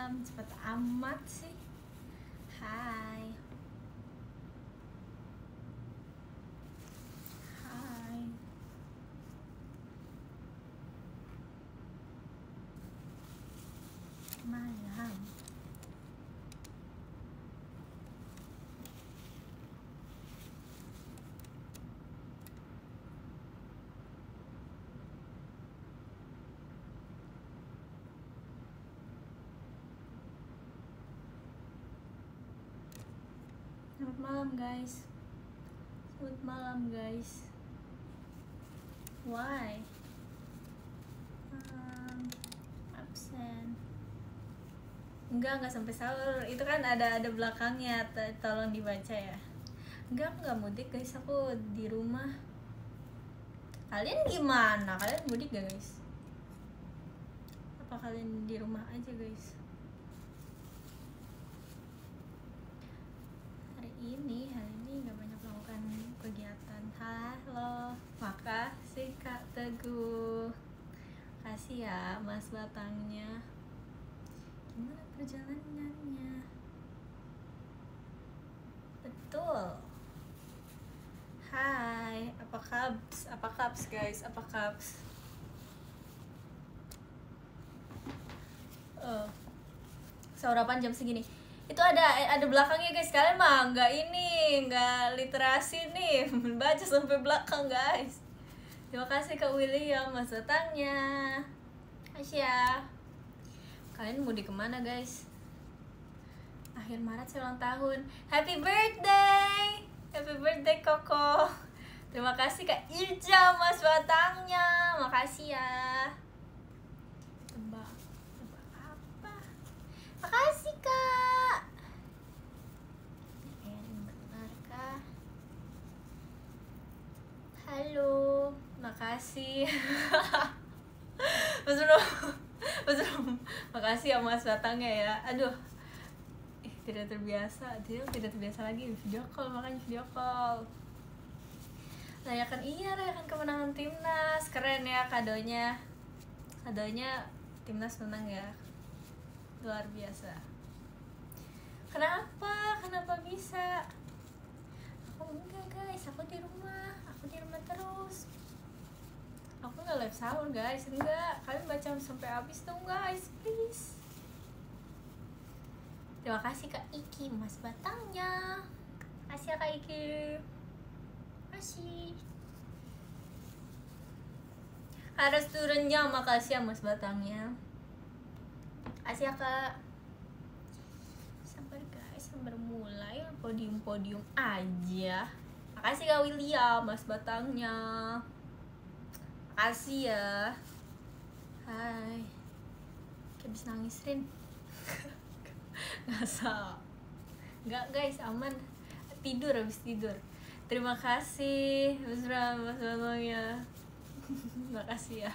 malam, cepet amat sih. Hai. Hai. Malam. Selamat malam guys. Selamat malam guys. Why? Absen. Enggak sampai sahur. Itu kan ada belakangnya. Tolong dibaca ya. Enggak, aku nggak mudik guys. Aku di rumah. Kalian gimana? Kalian mudik gak guys? Apa kalian di rumah aja guys? Hari ini nggak banyak melakukan kegiatan. Halo, makasih Kak Teguh, kasih ya Mas Batangnya. Gimana perjalanannya? Betul. Hai, apa kabar guys? Apa kabar? Sahurapan jam segini. Itu ada belakangnya guys. Kalian mah nggak literasi nih. Baca sampai belakang guys. Terima kasih Kak William Mas datangnya. Asya. Kalian mau di kemana guys? Akhir Maret saya ulang tahun. Happy birthday. Happy birthday Koko. Terima kasih Kak Irja Mas batangnya. Makasih ya. Tebak apa? Makasih Kak. Benarkah? Halo, makasih. Betul. Makasih ya Mas batangnya ya. Aduh, tidak terbiasa lagi video call, makanya video call. Rayakan kemenangan timnas, keren ya kadonya timnas menang ya, luar biasa. Kenapa bisa? Aku enggak guys, aku di rumah terus. Aku nggak live sahur guys, enggak. Kalian baca sampai habis dong guys, please. Terima kasih Kak Iki Mas batangnya. Kasih ya Kak Iki. Makasih. Harus turunnya, makasih ya Mas batangnya. Kasih ya Kak. Sabar guys, sabar mulai podium aja. Makasih Kak William Mas batangnya. Makasih ya. Hai. Kayak bisa nangis Rin. Nggak guys, aman. Habis tidur. Terima kasih Mas batangnya. Makasih ya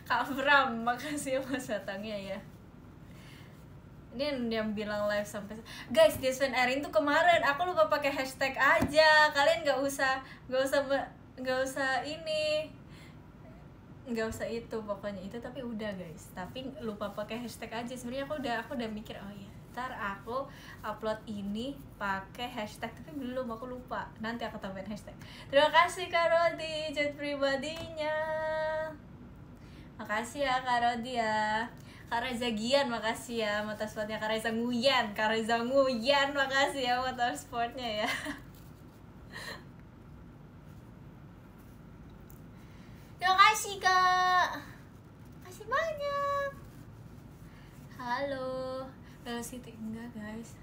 Kak Bram, makasih ya Mas datangnya ya. Ini yang bilang live sampai guys, Desven Erin tuh kemarin aku lupa pakai hashtag aja. Kalian nggak usah itu, pokoknya itu, tapi udah guys, tapi lupa pakai hashtag aja. Sebenarnya aku udah mikir, oh iya ntar aku upload ini pakai hashtag, tapi belum, aku lupa, nanti aku tambahin hashtag. Terima kasih Kak Rodi chat pribadinya. Makasih ya Kak Rodi ya. Kak Reza Gian, makasih ya motorsportnya. Kak Reza Nguyen, makasih ya motorsportnya ya. Terima kasih Kak, kasih banyak. Halo Velocity, enggak guys,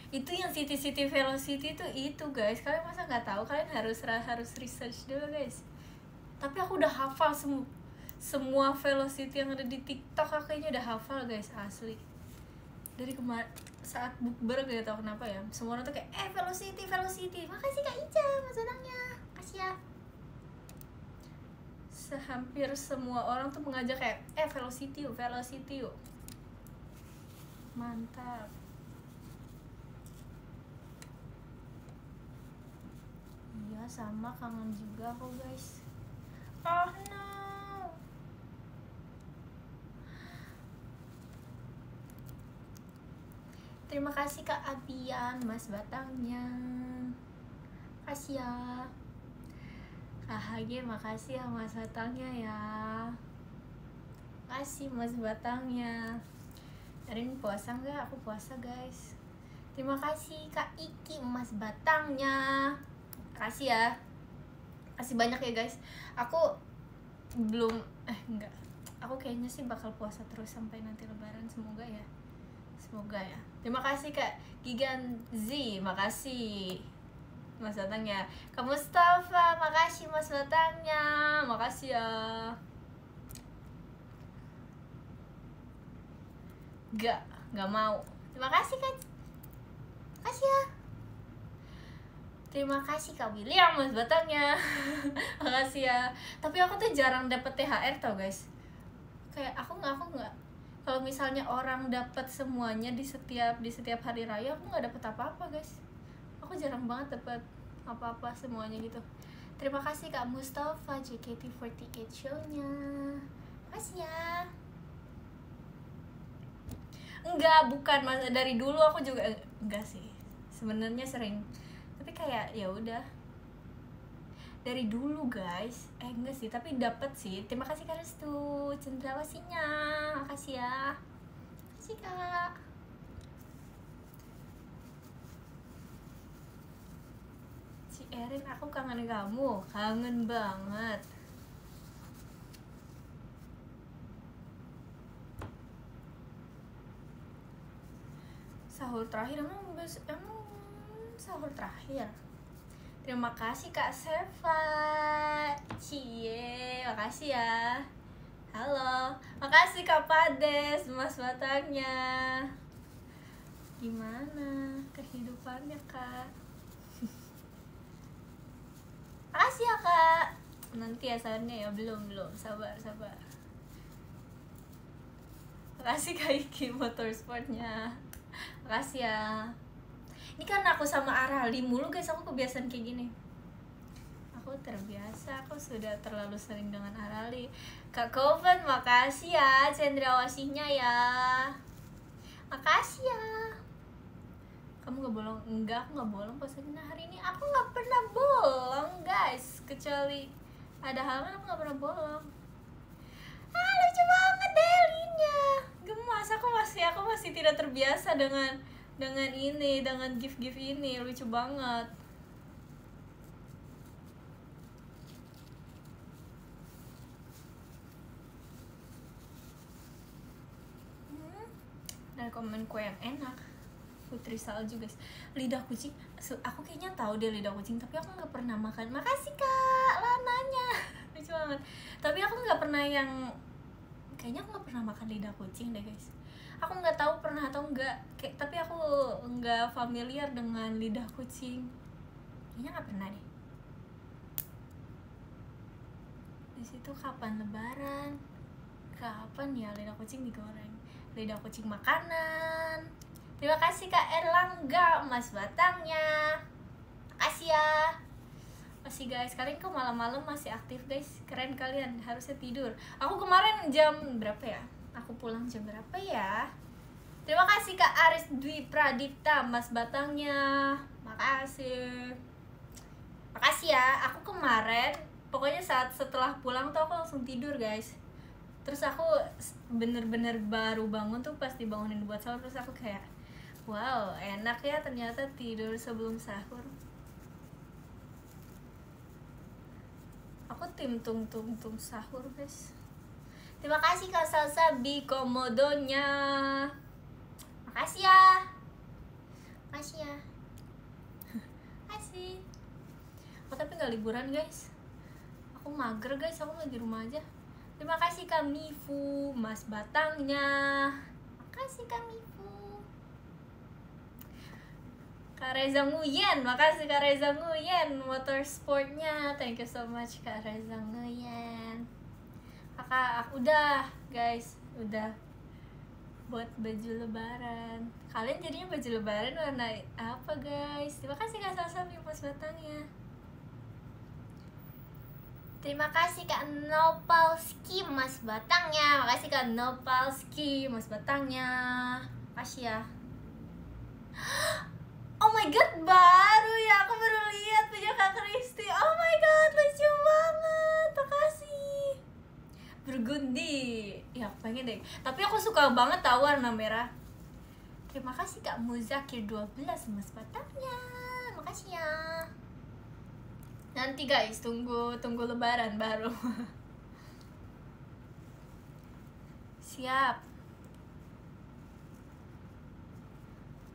itu yang City Velocity itu guys. Kalian masa nggak tahu? Kalian harus research dulu guys. Tapi aku udah hafal semua Velocity yang ada di TikTok. Aku kayaknya udah hafal guys, asli. Dari kemarin saat bukber gak tau kenapa ya, semua orang tuh kayak Velocity. Makasih Kak Ica Mas Danangnya, kasih ya. Hampir semua orang tuh mengajak kayak Velocity yuk. Mantap. Iya, sama, kangen juga aku guys. Oh no. Terima kasih Kak Abian, Mas Batangnya. Makasih ya. Kak Hage, makasih ya Mas Batangnya ya. Makasih Mas Batangnya. Hari ini puasa nggak? Aku puasa guys. Terima kasih Kak Iki, Mas Batangnya. Makasih ya. Makasih banyak ya guys. Aku belum enggak. Aku kayaknya sih bakal puasa terus sampai nanti lebaran, semoga ya. Semoga ya. Terima kasih Kak Gigan Z, makasih Mas Batangnya. Kak Mustafa, makasih Mas Batangnya. Makasih ya. Gak mau. Terima kasih Kak. Makasih ya. Terima kasih Kak William, Mas Batangnya. Makasih ya. Tapi aku tuh jarang dapet THR tau guys. Kayak aku nggak kalau misalnya orang dapat semuanya di setiap hari raya, aku nggak dapat apa-apa guys. Aku jarang banget dapat apa-apa semuanya gitu. Terima kasih Kak Mustafa, JKT48 show-nya. Makasih ya. Enggak, bukan Mas, dari dulu aku juga enggak sih. Sebenarnya sering. Tapi kayak ya udah. Dari dulu guys. Enggak sih, tapi dapat sih. Terima kasih Kak Restu, cendrawasinya. Makasih ya. Makasih Kak. Si Erin, aku kangen kamu. Kangen banget. Sahur terakhir emang sahur terakhir. Terima kasih Kak Seva. Cie, makasih ya. Halo, makasih Kak Pades, Mas Batangnya. Gimana kehidupannya Kak? Makasih ya Kak. Nanti ya sahurnya ya, belum, sabar. Makasih Kak Iki Motorsportnya. Makasih ya. Ini kan aku sama Arali mulu guys, aku kebiasaan kayak gini. Aku terbiasa, aku sudah terlalu sering dengan Arali. Kak Koven, makasih ya cendrawasihnya ya. Makasih ya. Kamu gak bolong? Enggak, aku gak bolong puasanya hari ini. Aku gak pernah bolong guys, kecuali ada halangan aku gak pernah bolong. Lucu banget Delinya. Gemas, aku masih tidak terbiasa dengan ini, dengan gift ini. Lucu banget. Dan komen kue yang enak. Putri Salju guys. Lidah kucing, aku kayaknya tahu deh lidah kucing, tapi aku nggak pernah makan. Makasih Kak Lananya. Lucu banget. Tapi aku nggak pernah kayaknya aku nggak pernah makan lidah kucing deh guys. Aku nggak tahu pernah atau enggak, tapi aku nggak familiar dengan lidah kucing. Kayaknya nggak pernah deh. Di situ kapan lebaran? Kapan ya lidah kucing digoreng? Lidah kucing makanan. Terima kasih Kak Erlangga, Mas Batangnya. Makasih ya. Masih guys, kalian kok malam-malam masih aktif guys. Keren kalian, harusnya tidur. Aku kemarin jam berapa ya? Aku pulang jam berapa ya? Terima kasih Kak Aris Dwi Pradipta, Mas Batangnya. Makasih. Makasih ya. Aku kemarin pokoknya setelah pulang tuh aku langsung tidur guys. Terus aku bener-bener baru bangun tuh pas dibangunin buat sahur. Terus aku kayak wow, enak ya ternyata tidur sebelum sahur. Aku tim tung sahur guys. Terima kasih Kak Salsa Bikomodonya. Makasih ya. Makasih ya. Makasih. Aku tapi gak liburan guys. Aku mager guys, aku mau di rumah aja. Terima kasih Kak Mifu, Mas Batangnya. Makasih Kak Mifu. Kak Reza Nguyen, makasih Kak Reza Nguyen motorsportnya. Thank you so much Kak Reza Nguyen. Kakak, udah guys, udah buat baju lebaran. Kalian jadinya baju lebaran warna apa guys? Terima kasih Kak Salsa Mas Batangnya. Terima kasih Kak Nopalski, Mas Batangnya. Makasih Kak Nopalski, Mas Batangnya. Makasih ya. Oh my god, baru ya, aku baru lihat punya Kak Kristi. Oh my god, lucu banget. Makasih. Burgundy. Ya, pengen deh. Tapi aku suka banget tahu warna merah. Terima kasih Kak Muzakir 12 mas batangnya. Makasih ya. Nanti guys, tunggu lebaran baru. Siap.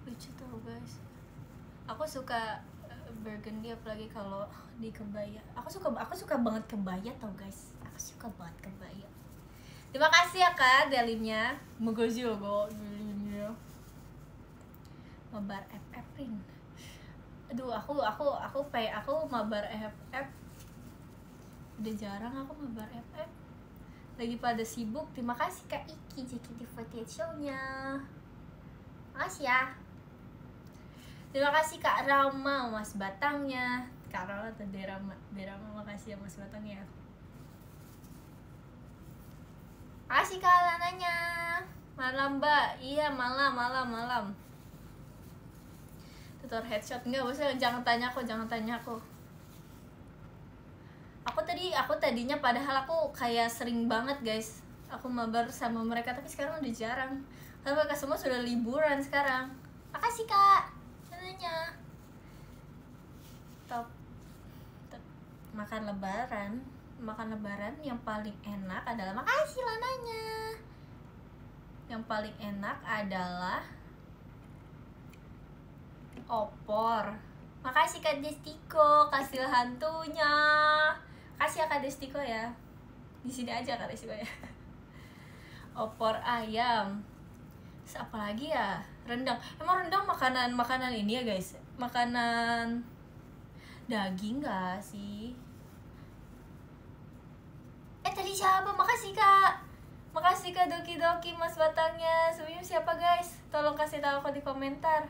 Lucu tuh guys. Aku suka burgundy apalagi kalau di kebaya. Aku suka banget kebaya tau guys. Aku suka banget kebaya. Terima kasih ya Kak dalimnya. Makasih ya Kak dalimnya. Mabar FF ring. Aduh, aku mabar FF. Udah jarang aku mabar FF. Lagi pada sibuk. Terima kasih Kak Iki JKT48 show-nya. Makasih ya. Terima kasih Kak Rama mas batangnya. Kak Rama atau Derama? Makasih ya mas batangnya. Makasih Kak Lananya. Malam Mbak. Iya malam. Tutor headshot enggak usah, jangan tanya aku. Aku tadinya padahal aku kayak sering banget guys. Aku mabar sama mereka tapi sekarang udah jarang. Karena mereka semua sudah liburan sekarang. Makasih Kak. Nanya. Top. Makan lebaran yang paling enak adalah, makasih Lananya. Yang paling enak adalah opor. Makasih Kak Destiko, kasih hantunya. Kasih ya Kak Destiko ya. Di sini aja Kak Destiko ya. Opor ayam. Terus apa lagi ya? Rendang. Emang rendang makanan ini ya guys? Makanan daging gak sih? Tadi siapa? Makasih Kak. Makasih Kak Doki mas batangnya. Sebelumnya siapa guys? Tolong kasih tahu aku di komentar.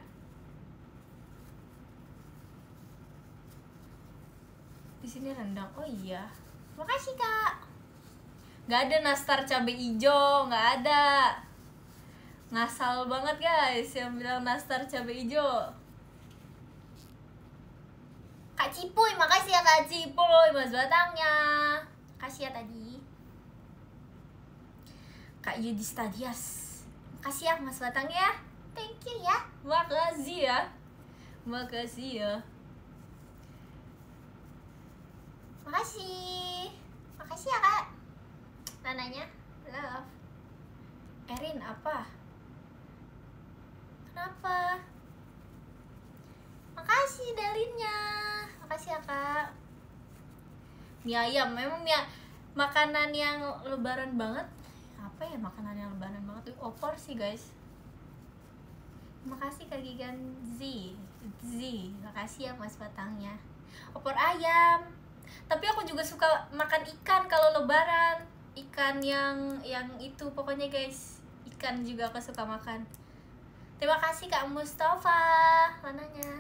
Di sini rendang. Oh iya. Makasih Kak. Gak ada nastar cabai hijau, gak ada. Ngasal banget guys yang bilang nastar cabai hijau. Kak Cipuy, makasih ya Kak Cipuy mas batangnya. Makasih ya tadi. Kak Yudi Stadias, makasih ya mas batangnya. Thank you ya. Makasih ya. Makasih ya. Makasih. Makasih ya Kak. Nananya love. Erin apa? Kenapa? Makasih dalinnya. Makasih ya Kak. Mie ayam, memang makanan yang lebaran banget. Apa ya makanan yang lebaran banget? Opor sih guys. Makasih Kak Gigan Z. Makasih ya mas batangnya. Opor ayam. Tapi aku juga suka makan ikan kalau lebaran. Ikan yang itu pokoknya guys. Ikan juga aku suka makan. Terima kasih Kak Mustafa. Mananya?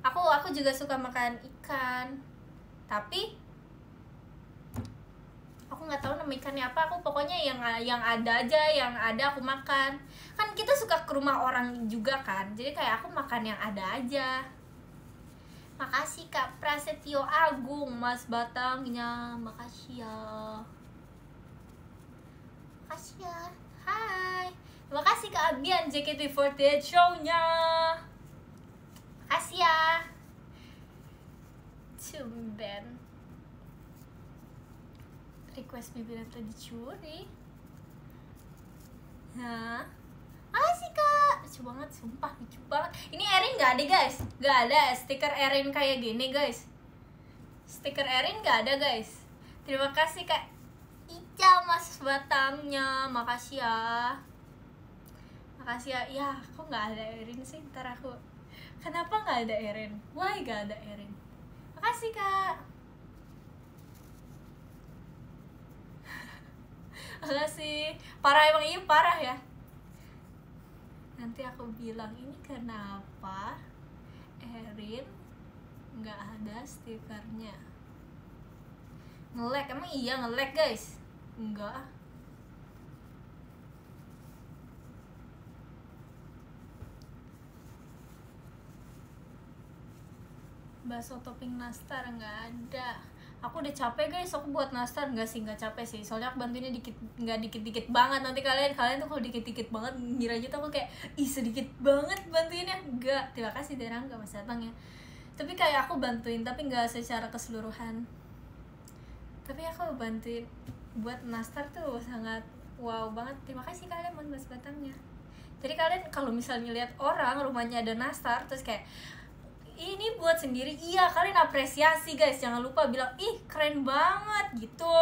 Aku juga suka makan ikan. Tapi aku nggak tahu nama ikannya apa. Aku pokoknya yang ada aja, yang ada aku makan. Kan kita suka ke rumah orang juga kan. Jadi kayak aku makan yang ada aja. Makasih Kak Prasetyo Agung mas batangnya. Makasih ya. Makasih ya. Hai. Terima kasih Kak Abian JKT48 show-nya. Makasih ya. Tumben. Request bibiran tadi dicuri. Hah? Makasih Kak. Lucu banget, sumpah lucu banget. Ini Erin gak ada guys. Gak ada stiker Erin kayak gini guys. Stiker Erin gak ada guys. Terima kasih Kak Ica mas batangnya. Makasih ya. Makasih ya. Ya kok gak ada Erin sih. Ntar aku, kenapa gak ada Erin? Why gak ada Erin? Makasih Kak. Makasih. Parah emang, iya parah ya. Nanti aku bilang ini kenapa Erin nggak ada stikernya. Nge-lag, emang iya nge-lag guys? Enggak. bakso topping nastar nggak ada. Aku udah capek guys, aku buat nastar. Nggak capek sih, soalnya aku bantuinnya nggak dikit banget. Nanti kalian tuh kalau dikit banget ngira aja tuh aku kayak ih sedikit banget bantuinnya. Enggak, terima kasih Dera, nggak Mas datang ya. Tapi kayak aku bantuin tapi nggak secara keseluruhan. Tapi aku bantuin buat nastar tuh sangat wow banget. Terima kasih kalian Mas Batangnya. Jadi kalian kalau misalnya lihat orang rumahnya ada nastar terus kayak ini buat sendiri, iya kalian apresiasi guys, jangan lupa bilang ih keren banget gitu.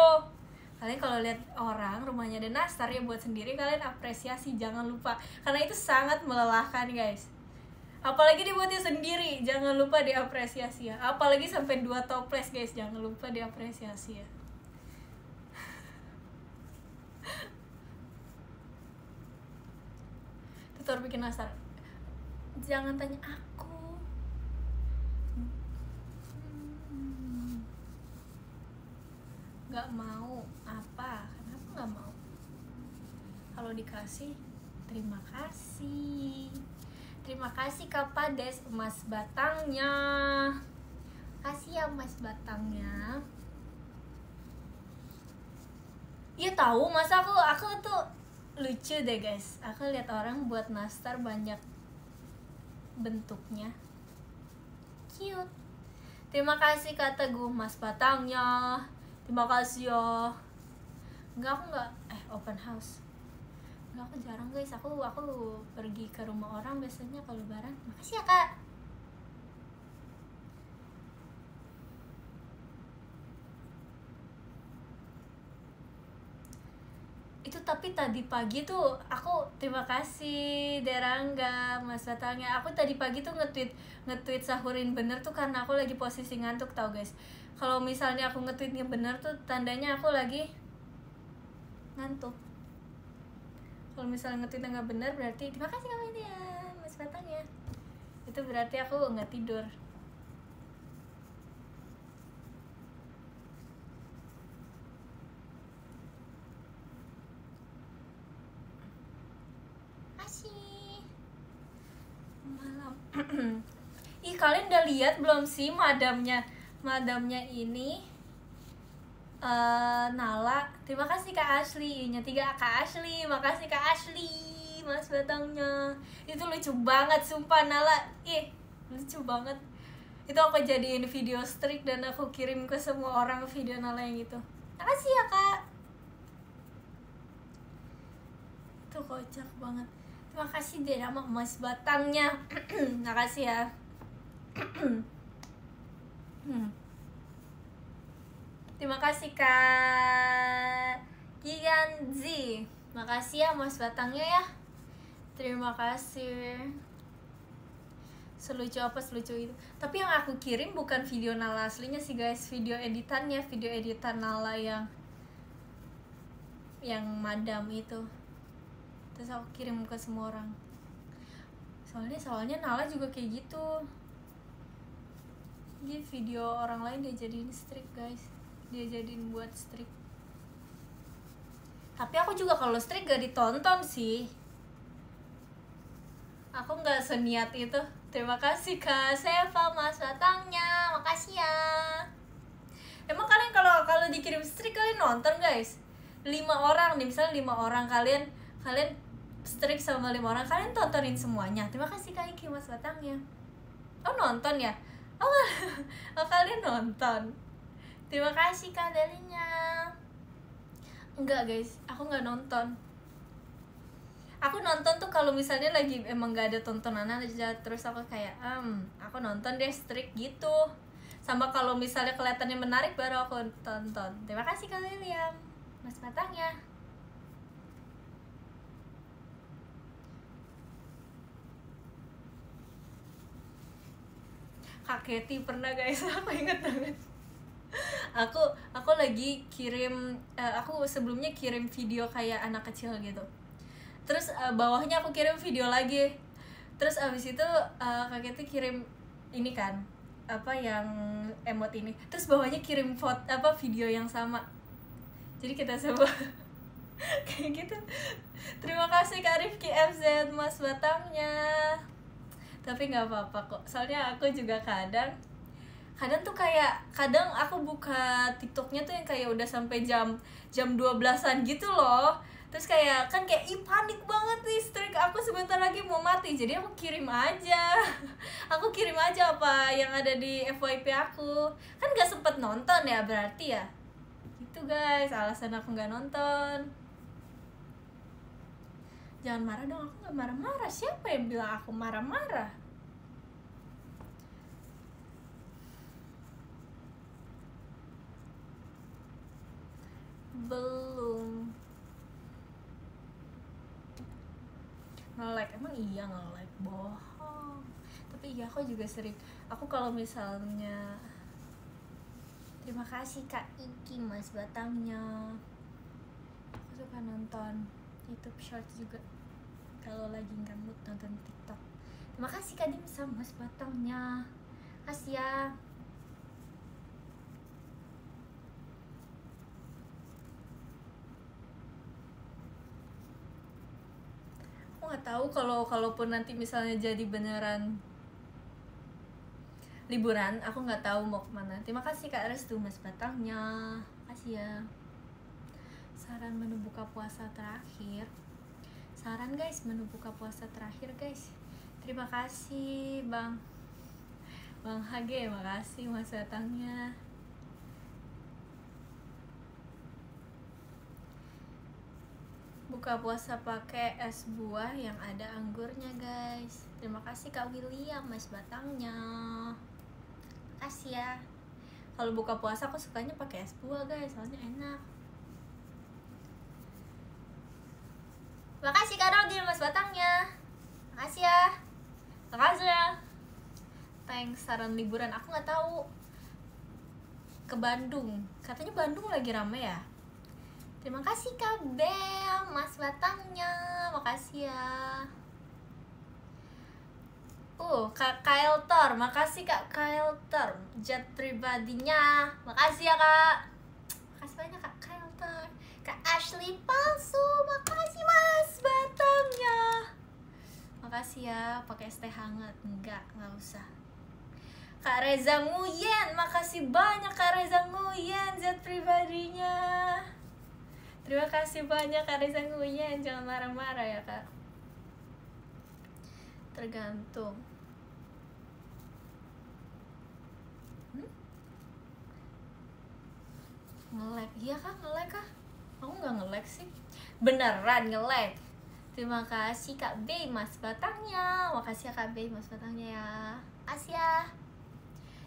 Kalian kalau lihat orang rumahnya ada nastar ya buat sendiri, kalian apresiasi, jangan lupa, karena itu sangat melelahkan guys. Apalagi dibuatnya sendiri, jangan lupa diapresiasi ya. Apalagi sampai 2 toples guys, jangan lupa diapresiasi ya. Tutor bikin nastar, jangan tanya aku. Nggak mau apa? Kenapa nggak mau? Kalau dikasih terima kasih. Terima kasih Kak Pades, Mas Batangnya. Kasih ya Mas Batangnya. Iya tahu, masa aku tuh lucu deh guys. Aku lihat orang buat nastar banyak bentuknya. Cute. Terima kasih Kak Teguh, Mas Batangnya. Terima kasih ya. Aku nggak open house. Enggak, aku jarang guys. Aku pergi ke rumah orang biasanya kalau lebaran. Makasih ya Kak. Itu tapi tadi pagi tuh aku terima kasih Derangga, Mas Batangnya. Aku tadi pagi tuh nge-tweet sahurin bener tuh karena aku lagi posisi ngantuk tau guys. Kalau misalnya aku nge-tweetnya bener tuh tandanya aku lagi ngantuk. Kalau misalnya nge-tweetnya nggak bener berarti terima kasih kamu ya Mas Batangnya. Itu berarti aku nggak tidur. Masih malam. Ih kalian udah lihat belum sih madamnya ini Nala. Terima kasih Kak Ashley, nya 3 Kak Ashley. Makasih Kak Ashley, Mas Batangnya. Itu lucu banget sumpah Nala. Ih lucu banget. Itu aku jadiin video streak dan aku kirim ke semua orang video Nala yang itu. Makasih ya Kak. Itu kocak banget. Terima kasih deh sama Mas Batangnya. Makasih ya. Terima kasih Kak Giganzi. Makasih ya Mas Batangnya ya. Terima kasih. Selucu apa selucu itu. Tapi yang aku kirim bukan video Nala aslinya sih guys, video editannya, video editan Nala yang madam itu. Terus aku kirim ke semua orang. Soalnya Nala juga kayak gitu. Di video orang lain dia jadiin strip guys. Dia jadiin buat strip. Tapi aku juga kalau strip gak ditonton sih. Aku gak seniat itu. Terima kasih Kak Seva, Mas Batangnya. Makasih ya. Emang kalian kalau dikirim strip kalian nonton guys? 5 orang nih, misalnya 5 orang kalian strip sama 5 orang, kalian tontonin semuanya. Terima kasih Kak Iki, Mas Batangnya. Oh nonton ya? Oh kalian nonton. Terima kasih Kak Delinya. Enggak guys, aku nggak nonton. Aku nonton tuh kalau misalnya lagi emang gak ada tontonan aja, terus aku kayak aku nonton deh strip gitu. Sama kalau misalnya kelihatannya menarik baru aku tonton. Terima kasih Kak William, Mas Batangnya. Kak Keti pernah guys, aku inget banget. Aku lagi kirim, aku sebelumnya kirim video kayak anak kecil gitu. Terus bawahnya aku kirim video lagi. Terus abis itu Kak Keti kirim ini kan, apa yang emot ini. Terus bawahnya kirim video yang sama. Jadi kita semua kayak gitu. Terima kasih Kak Rifki FZ, Mas Batangnya. Tapi nggak apa-apa kok, soalnya aku juga kadang Kadang tuh kayak, kadang aku buka TikToknya tuh yang kayak udah sampai jam 12-an gitu loh. Terus kayak, kan kayak, ih panik banget nih, streak aku sebentar lagi mau mati. Jadi aku kirim aja aku kirim aja apa yang ada di FYP aku. Kan gak sempet nonton ya berarti ya. Gitu guys, alasan aku gak nonton. Jangan marah dong, aku gak marah-marah. Siapa yang bilang aku marah-marah? Belum nge-like, emang iya nge-like, bohong. Tapi iya aku juga sering, aku kalau misalnya, terima kasih Kak Iki Mas Batangnya, aku suka nonton YouTube Shorts juga kalau lagi nggak mood nonton TikTok. Terima kasih Kak Dimsum Mas Batangnya, kasih ya. Nggak tahu kalaupun nanti misalnya jadi beneran liburan, aku nggak tahu mau kemana. Terima kasih Kak Restu Mas Batangnya, kasih ya. Saran menu buka puasa terakhir, saran guys, menu buka puasa terakhir guys. Terima kasih Bang HG, makasih Mas Batangnya. Buka puasa pakai es buah yang ada anggurnya guys. Terima kasih Kak William Mas Batangnya, kasih ya. Kalau buka puasa aku sukanya pakai es buah guys, soalnya enak. Makasih Kak Rodil Mas Batangnya, makasih ya. Makasih ya. Thanks saran liburan, aku nggak tahu. Ke Bandung, katanya Bandung lagi rame ya. Terima kasih Kak Bel Mas Batangnya, makasih ya. Kak Kailtor, makasih Kak Kailtor, jet pribadinya, makasih ya Kak. Makasih banyak Kak Kailtor. Kak Ashley palsu, makasih Mas Batangnya, makasih ya. Pakai es teh hangat, nggak usah. Kak Reza Nguyen, makasih banyak Kak Reza Nguyen, jet pribadinya. Terima kasih banyak Kak Reza Nguyen, jangan marah-marah ya Kak. Tergantung. Nge-like, iya Kak, nge-like Kak. Aku nggak nge-like sih, beneran nge-like. Terima kasih Kak B Mas Batangnya, makasih ya Kak B Mas Batangnya ya, kasih ya.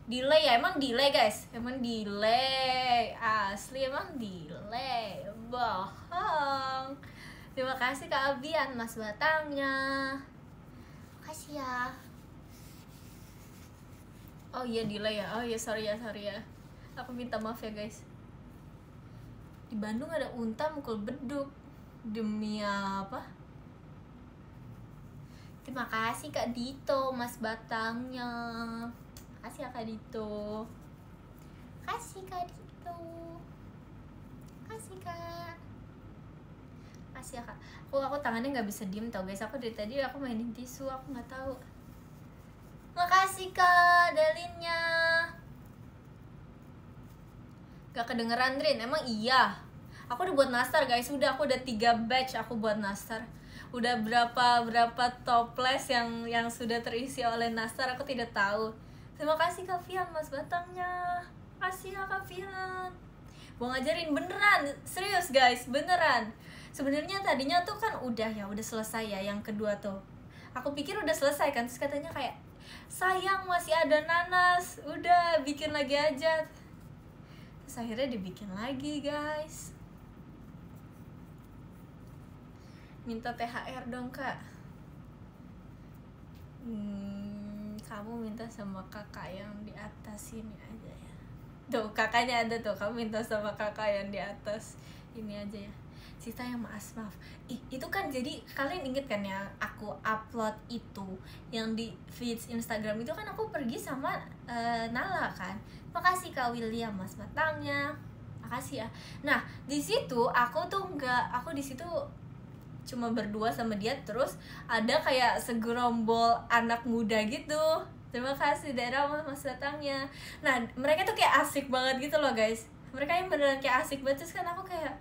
Delay ya, emang delay guys, emang delay, asli emang delay, bohong. Terima kasih Kak Abian Mas Batangnya, makasih ya. Oh iya delay ya, oh iya sorry ya, aku minta maaf ya guys. Di Bandung ada unta mukul beduk, demi apa? Terima kasih Kak Dito Mas Batangnya, kasih ya Kak Dito, kasih Kak Dito, kasih Kak, kasih ya Kak. Aku tangannya nggak bisa diem tau guys, aku dari tadi aku mainin tisu, aku nggak tahu. Makasih Kak Delinnya. Gak kedengeran Rin, emang iya. Aku udah buat nastar guys, aku udah 3 batch aku buat nastar. Udah berapa toples yang sudah terisi oleh nastar, aku tidak tahu. Terima kasih Kak Fian Mas Batangnya, kasih ya Kak Fian. Mau ngajarin beneran, serius guys, beneran. Sebenarnya tadinya tuh kan udah selesai ya yang kedua tuh. Aku pikir udah selesai kan, terus katanya kayak, sayang masih ada nanas, udah bikin lagi aja. Terus akhirnya dibikin lagi guys. Minta THR dong Kak. Kamu minta sama kakak yang di atas ini aja ya. Tuh kakaknya ada tuh, kamu minta sama kakak yang di atas ini aja ya. Sita yang maaf. Itu kan jadi kalian inget kan ya, aku upload itu yang di feeds Instagram itu kan aku pergi sama Nala kan. Makasih Kak William Mas Batangnya, makasih ya. Nah di situ aku di situ cuma berdua sama dia, terus ada kayak segerombol anak muda gitu. Terima kasih daerah mas datangnya. Nah mereka tuh kayak asik banget gitu loh guys, mereka yang beneran kayak asik banget. Terus kan aku kayak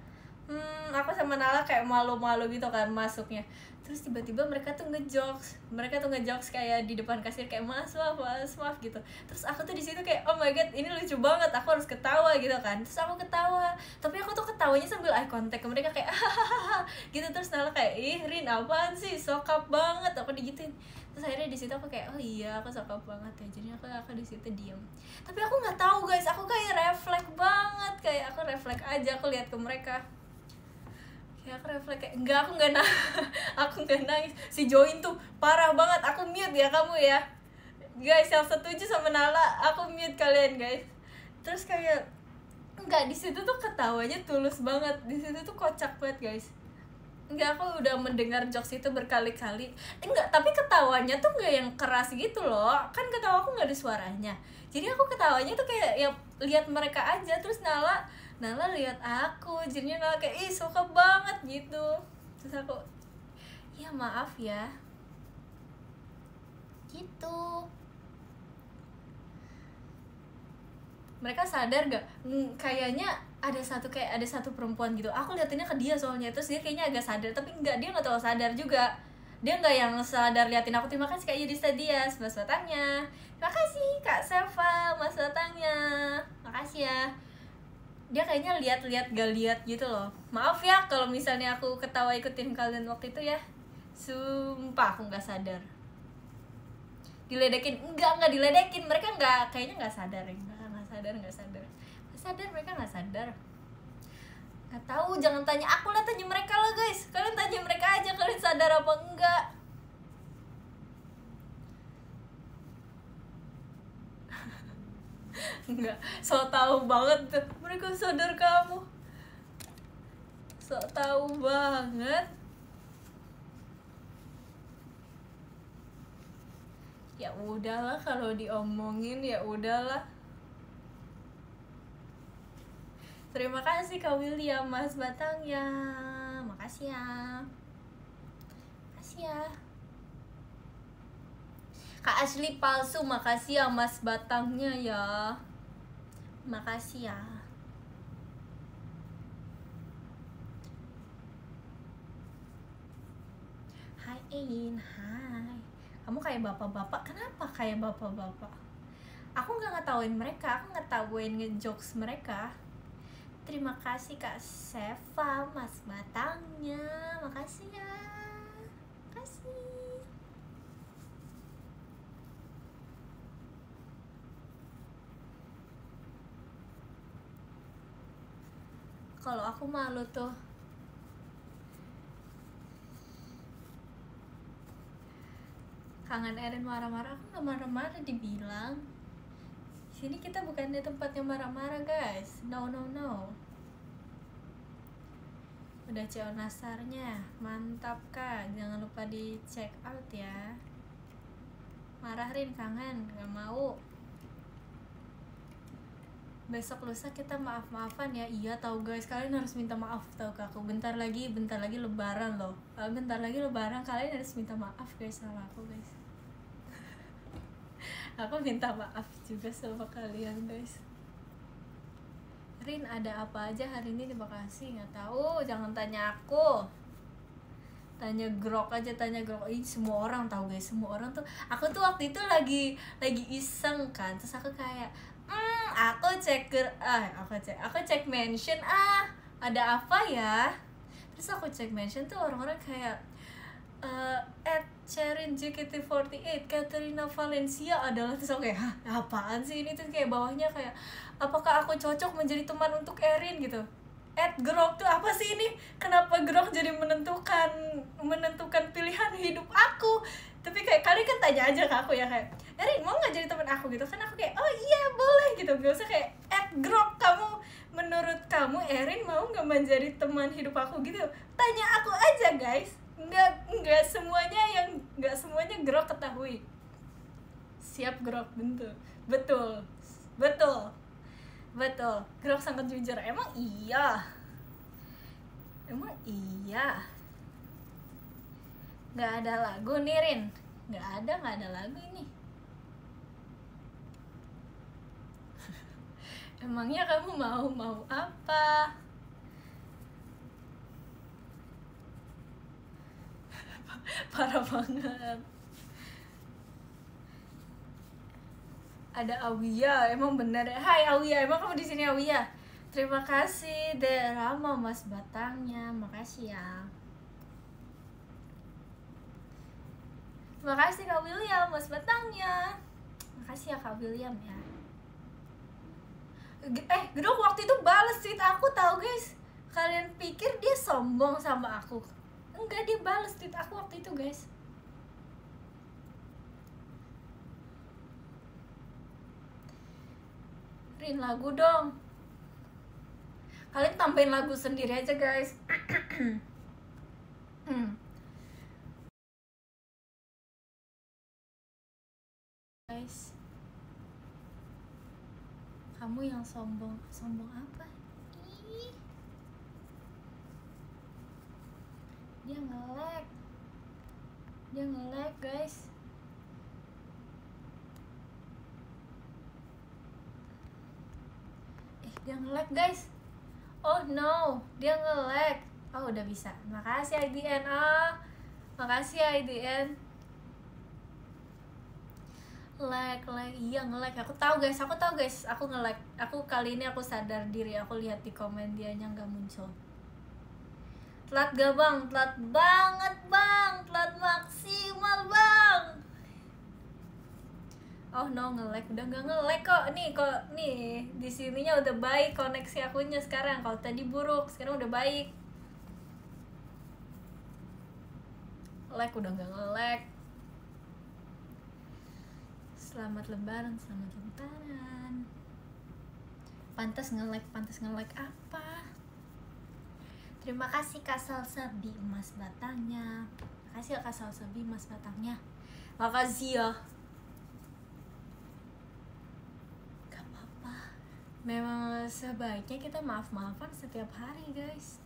aku sama Nala kayak malu-malu gitu kan masuknya. Terus tiba-tiba mereka tuh ngejokes kayak di depan kasir kayak mas maaf gitu. Terus aku tuh di situ kayak oh my god ini lucu banget, aku harus ketawa gitu kan. Terus aku ketawa, tapi aku tuh ketawanya sambil eye contact ke mereka kayak hahaha gitu. Terus Nala kayak ih Rin apaan sih sokap banget, aku digituin. Terus akhirnya di situ aku kayak oh iya aku sokap banget ya, jadi aku di situ diem. Tapi aku nggak tahu guys, aku kayak refleks banget, kayak aku refleks aja, aku lihat ke mereka kayak aku refleks kayak enggak, aku nggak nangis. Si Join tuh parah banget, aku mute ya kamu ya guys yang setuju sama Nala, aku mute kalian guys. Terus kayak enggak, di situ tuh ketawanya tulus banget, di situ tuh kocak banget guys. Enggak, aku udah mendengar jokes itu berkali-kali. Enggak, tapi ketawanya tuh enggak yang keras gitu loh, kan ketawa aku nggak ada suaranya, jadi aku ketawanya tuh kayak ya lihat mereka aja. Terus Nala lihat aku, jadinya Nala kayak ih suka banget gitu. Terus aku ya maaf ya gitu. Mereka sadar gak? Kayaknya ada satu perempuan gitu, aku liatinnya ke dia soalnya. Terus dia kayaknya agak sadar, tapi enggak, dia nggak terlalu sadar juga. Dia nggak yang sadar liatin aku. Terima kasih Kak Yudhista Dias mas datangnya. Terima kasih Kak Seva mas datangnya, makasih ya. Dia kayaknya lihat gak lihat gitu loh. Maaf ya kalau misalnya aku ketawa ikutin kalian waktu itu ya, sumpah aku nggak sadar. Diledekin enggak diledekin, mereka kayaknya nggak sadar ya. Nggak sadar mereka nggak sadar. Nggak tahu, jangan tanya aku lah, tanya mereka lah guys. Kalian tanya mereka aja, kalian sadar apa enggak. Enggak, so tahu banget tuh mereka sadar kamu, so tahu banget. Ya udahlah kalau diomongin, ya udahlah. Terima kasih Kak William mas batangnya, makasih ya. Makasih ya Kak Ashley palsu, makasih ya mas batangnya ya, makasih ya. Hai Ein, hai. Kamu kayak bapak-bapak, kenapa kayak bapak-bapak? Aku nggak ngetawain mereka, aku ngetawain ngejokes mereka. Terima kasih Kak Seva mas batangnya, makasih ya, makasih. Kalau aku malu tuh kangen Erin marah-marah, aku nggak marah-marah dibilang. Sini kita bukannya tempatnya marah-marah guys, no. Udah CO Nasarnya, mantap Kak, jangan lupa di check out ya. Marah Rin, kangen, gak mau. Besok lusa kita maaf-maafan ya. Iya tahu guys, kalian harus minta maaf tau ke aku. Bentar lagi lebaran loh. Bentar lagi lebaran, kalian harus minta maaf guys sama aku guys. Aku minta maaf juga sama kalian guys. Rin ada apa aja hari ini di Bekasi? Nggak tahu, jangan tanya aku. Tanya Grok aja, tanya Grok. Ih, semua orang tahu guys, semua orang tuh. Aku tuh waktu itu lagi iseng kan, terus aku kayak aku cek mention, ada apa ya? Terus aku cek mention tuh orang-orang kayak at Sherin JKT48 Katerina Valencia adalah, terus aku kayak apaan sih ini? Terus kayak bawahnya kayak apakah aku cocok menjadi teman untuk Erin gitu. At Grok tuh apa sih ini? Kenapa Grok jadi menentukan pilihan hidup aku? Tapi kayak kalian kan tanya aja ke aku ya kayak Erin mau nggak jadi teman aku gitu kan? Aku kayak oh iya boleh gitu. Gak usah kayak at Grok, kamu menurut kamu Erin mau nggak menjadi teman hidup aku gitu? Tanya aku aja guys. Nggak semuanya Grok ketahui. Siap Grok, betul. Grok sangat jujur. Emang iya. Nggak ada lagu nih Rin. Nggak ada lagu ini. Emangnya kamu mau apa? Parah banget. Ada Awia, emang bener ya? Hai Awia, emang kamu di sini Awia? Terima kasih Derama Mas Batangnya, makasih ya. Terima kasih Kak William Mas Batangnya. Makasih ya Kak William ya. Gedok waktu itu bales tweet aku tahu guys. Kalian pikir dia sombong sama aku? Enggak, dia bales tweet aku waktu itu guys. Rin lagu dong. Kalian tambahin lagu sendiri aja guys. Guys, kamu yang sombong apa? Ih, dia nge-lag guys. Dia nge-lag guys. Oh no, dia nge-lag. Oh udah bisa. Makasih IDN. Makasih IDN. Lag, iya nge-lag. Aku tahu guys, aku nge-lag. Aku kali ini aku sadar diri, aku lihat di komen dianya nggak muncul. Telat gak bang? Telat banget bang, telat maksimal bang. Oh no, nge-lag. Udah nggak nge-lag kok. Nih di sininya udah baik koneksi akunnya sekarang. Kalau tadi buruk, sekarang udah baik. Lag udah nggak nge-lag. Selamat lebaran, selamat lebaran. Pantas nge-lag apa? Terima kasih Kak Salsabi Mas Batangnya. Makasih ya Kak Salsabi Mas Batangnya. Makasih ya. Gak apa-apa. Memang sebaiknya kita maaf-maafan setiap hari guys.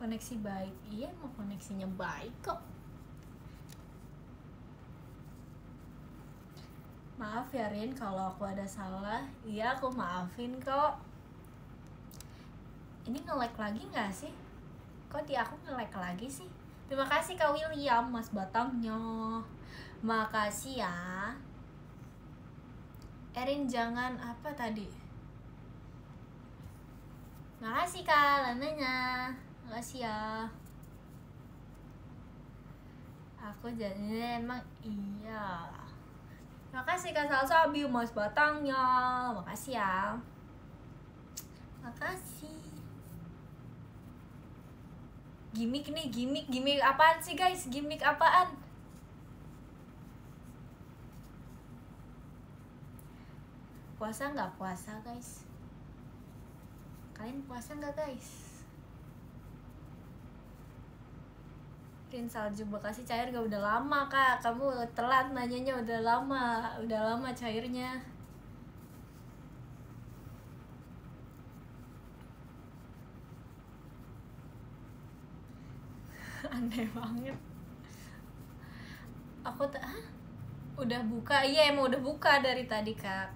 Koneksi baik, iya mau koneksinya baik kok. Maaf ya Rin kalau aku ada salah. Iya aku maafin kok. Ini nge-lag lagi gak sih? Kok di aku nge-lag lagi sih? Terima kasih Kak William Mas Batangnya. Makasih ya. Erin jangan apa tadi? Makasih Kak Lananya. Makasih ya. Aku jadi emang iya. Makasih Kak Salsabi Mas Batangnya. Makasih ya. Makasih. Gimik nih, gimik apaan sih guys? Gimik apaan? Puasa nggak puasa guys? Kalian puasa nggak guys? Rin salju Bekasi cair gak? Udah lama kak, kamu telat nanyanya, udah lama cairnya. Aneh banget. Aku udah buka, iya emang udah buka dari tadi kak.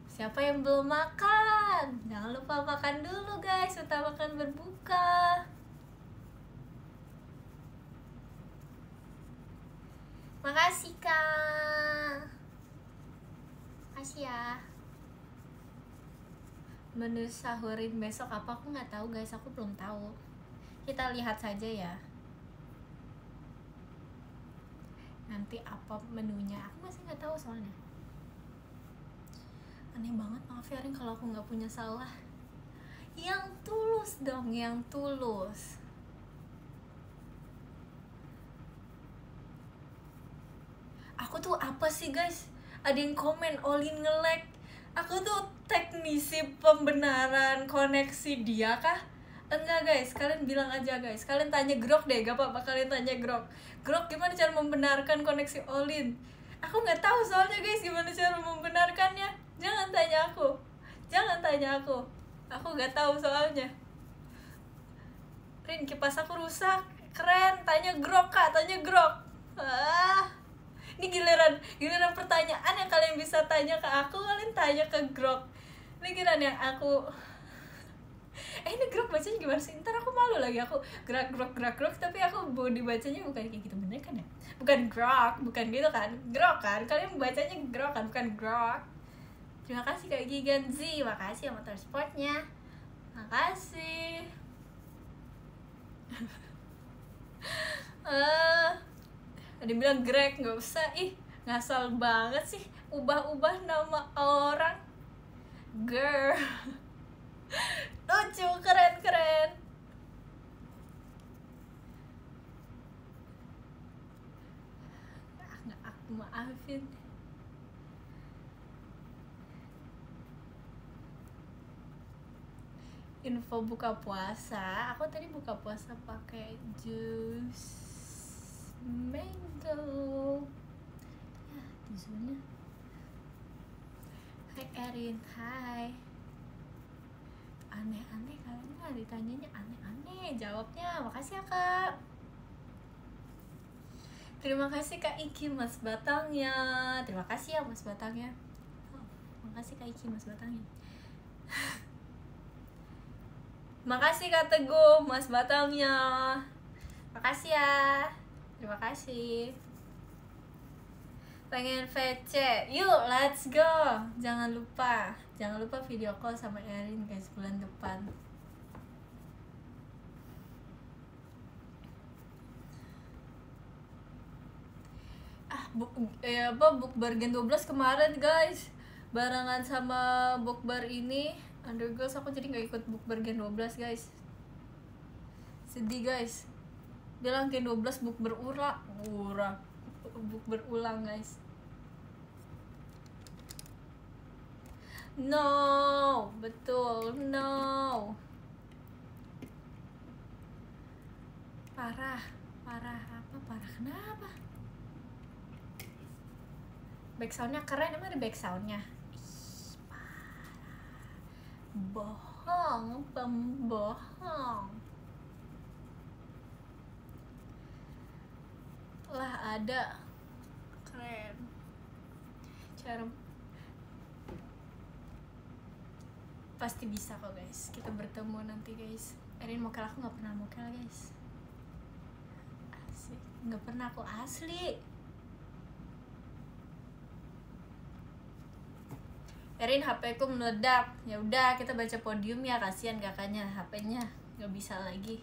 Siapa yang belum makan? Jangan lupa makan dulu guys, utamakan berbuka. Makasih kak. Makasih ya. Menu sahurin besok apa? Aku nggak tahu guys, aku belum tahu. Kita lihat saja ya. Nanti apa menunya? Aku masih nggak tahu soalnya. Aneh banget, maaf ya Rin kalau aku nggak punya salah. Yang tulus dong, yang tulus. Aku tuh apa sih guys? Ada yang komen Olin nge-lag. Aku tuh teknisi pembenaran koneksi dia kah? Enggak guys, kalian bilang aja guys. Kalian tanya Grok deh, gak apa-apa kalian tanya Grok. Grok gimana cara membenarkan koneksi Olin? Aku nggak tahu soalnya guys gimana cara membenarkannya. Jangan tanya aku. Aku nggak tahu soalnya. Rin, kipas aku rusak. Keren, tanya Grok kak, tanya Grok. Ini giliran pertanyaan yang kalian bisa tanya ke aku, kalian tanya ke Grok. Ini giliran yang aku ini Grok bacanya gimana sih? Ntar aku malu lagi, aku gerak tapi aku mau dibacanya bukan kayak gitu, bener kan ya? Bukan Grok, bukan gitu kan? Grok kan? Kalian bacanya Grok kan, bukan Grok. Terima kasih Kak Gigan Z, makasih sama transportnya. Makasih. Ada bilang Greg, nggak usah, ih ngasal banget sih, ubah-ubah nama orang. Girl. Lucu, keren. Nggak aku maafin. Info buka puasa, aku tadi buka puasa pakai jus mango. Ya, tisunya. Hai Erin, hai. Aneh-aneh kalian mah ditanyanya aneh-aneh, jawabnya. Makasih ya Kak. Terima kasih Kak Iki Mas Batangnya. Terima kasih ya Mas Batangnya. Makasih Kak Iki Mas Batangnya. Makasih Kak Teguh Mas Batangnya. Makasih ya. Terima kasih. Pengen VC, yuk let's go. Jangan lupa video call sama Erin guys bulan depan. Bukber Gen 12 kemarin guys, barengan sama bukber ini Undergirls, aku jadi nggak ikut bukber Gen 12 guys. Sedih guys. Bilang Gen 12 bukber ulang guys. No, betul, no. Parah apa? Parah kenapa? Backsoundnya keren, emang ada backsoundnya? Ih, parah. Bohong, pembohong. Lah ada. Keren. Cara pasti bisa kok guys, kita bertemu nanti guys. Erin mokel, aku nggak pernah mokel guys. Asik, nggak pernah aku asli. Erin, HP ku meledak. Ya udah, kita baca podium ya, kasihan kakaknya, HP-nya nggak bisa lagi.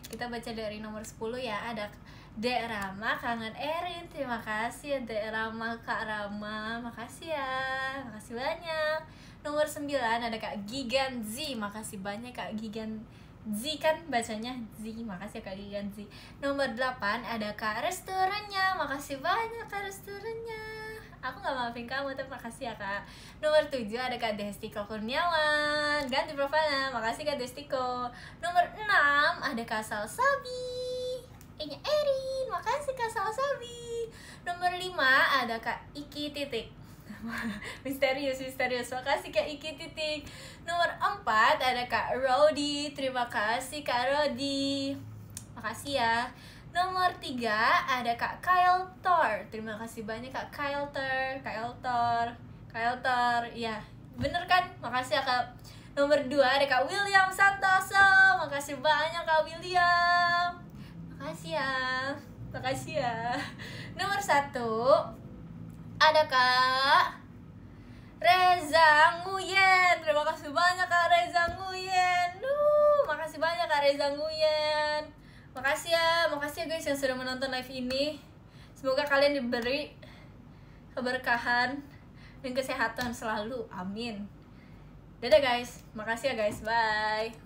Kita baca dari nomor 10 ya. Ada Dek Rama, kangen Erin. Terima kasih ya Dek Rama, Kak Rama. Makasih ya, makasih banyak. Nomor 9 ada Kak Gigan Z. Makasih banyak Kak Gigan Z, kan bacanya Z. Makasih ya Kak Gigan Z. Nomor 8 ada Kak Restorannya. Makasih banyak Kak Restorannya. Aku gak maafin kamu, tapi makasih ya Kak. Nomor 7 ada Kak Destiko Kurniawan. Ganti profilnya, makasih Kak Destiko. Nomor 6 ada Kak Salsabi, nya Erin. Makasih Kak Salsabi. Nomor 5 ada Kak Iki Titik. misterius. Makasih Kak Iki Titik. Nomor 4 ada Kak Rodi. Terima kasih Kak Rodi. Makasih ya. Nomor 3 ada Kak Kyle Thor. Terima kasih banyak Kak Kyle Thor. Ya, bener kan? Makasih ya Kak. Nomor 2 ada Kak William Santoso. Makasih banyak Kak William. Makasih ya. Nomor 1 ada Kak Reza Nguyen. Terima kasih banyak Kak Reza Nguyen. Makasih banyak Kak Reza Nguyen. Makasih ya guys yang sudah menonton live ini. Semoga kalian diberi keberkahan dan kesehatan selalu. Amin. Dadah guys. Makasih ya guys. Bye.